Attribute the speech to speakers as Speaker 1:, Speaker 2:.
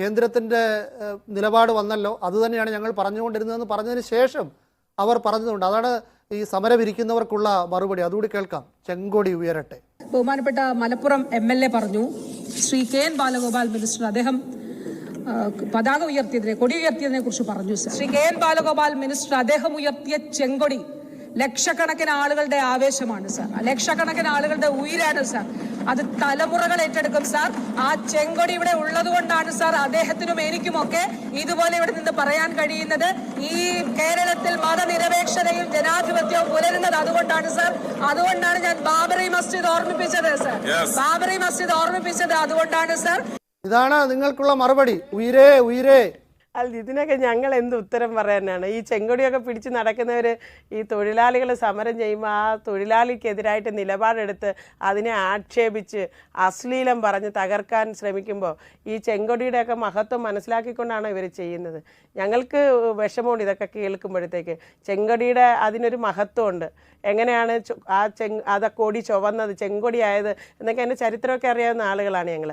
Speaker 1: കേന്ദ്രത്തിൻ്റെ നിലപാട് വന്നല്ലോ, അതുതന്നെയാണ് ഞങ്ങൾ പറഞ്ഞുകൊണ്ടിരുന്നതെന്ന് പറഞ്ഞതിന് ശേഷം അവർ പറഞ്ഞതുകൊണ്ട് അതാണ് ഈ സമരമിരിക്കുന്നവർക്കുള്ള മറുപടി. അതുകൂടി കേൾക്കാം. ചെങ്കൊടി ഉയരട്ടെ.
Speaker 2: ബഹുമാനപ്പെട്ട മലപ്പുറം MLA പറഞ്ഞു, ശ്രീ KN ബാലഗോപാൽ മിനിസ്റ്റർ അദ്ദേഹം പതാക ഉയർത്തിയതിനെ, കൊടി ഉയർത്തിയതിനെ കുറിച്ച് പറഞ്ഞു. ശ്രീ KN ബാലഗോപാൽ മിനിസ്റ്റർ അദ്ദേഹം ഉയർത്തിയ ചെങ്കൊടി ലക്ഷക്കണക്കിന് ആളുകളുടെ ആവേശമാണ് സാർ, ലക്ഷക്കണക്കിന് ആളുകളുടെ ഉയിരാണ് സാർ. അത് തലമുറകൾ ഏറ്റെടുക്കും സാർ. ആ ചെങ്കൊടി ഇവിടെ ഉള്ളത് കൊണ്ടാണ് സാർ അദ്ദേഹത്തിനും എനിക്കുമൊക്കെ ഇതുപോലെ ഇവിടെ നിന്ന് പറയാൻ കഴിയുന്നത്. ഈ കേരളത്തിൽ മതനിരപേക്ഷതയും ജനാധിപത്യവും പുലരുന്നത് അതുകൊണ്ടാണ് സാർ. അതുകൊണ്ടാണ് ഞാൻ ബാബറി മസ്ജിദ് ഓർമ്മിപ്പിച്ചത് സാർ. ബാബറി മസ്ജിദ് ഓർമ്മിപ്പിച്ചത് അതുകൊണ്ടാണ് സാർ.
Speaker 1: ഇതാണ് നിങ്ങൾക്കുള്ള മറുപടി. ഉയരേ ഉയരേ.
Speaker 3: അല്ല, ഇതിനൊക്കെ ഞങ്ങൾ എന്ത് ഉത്തരം പറയാനാണ്? ഈ ചെങ്കൊടിയൊക്കെ പിടിച്ച് നടക്കുന്നവർ ഈ തൊഴിലാളികൾ സമരം ചെയ്യുമ്പോൾ ആ തൊഴിലാളിക്കെതിരായിട്ട് നിലപാടെടുത്ത് അതിനെ ആക്ഷേപിച്ച് അശ്ലീലം പറഞ്ഞ് തകർക്കാൻ ശ്രമിക്കുമ്പോൾ ഈ ചെങ്കൊടിയുടെയൊക്കെ മഹത്വം മനസ്സിലാക്കിക്കൊണ്ടാണ് ഇവർ ചെയ്യുന്നത്. ഞങ്ങൾക്ക് വിഷമമുണ്ട് ഇതൊക്കെ കേൾക്കുമ്പോഴത്തേക്ക്. ചെങ്കൊടിയുടെ അതിനൊരു മഹത്വമുണ്ട്. എങ്ങനെയാണ് ആ കൊടി ചുവന്നത്, ചെങ്കൊടിയായത് എന്നൊക്കെ അതിൻ്റെ ചരിത്രമൊക്കെ അറിയാവുന്ന ആളുകളാണ് ഞങ്ങൾ.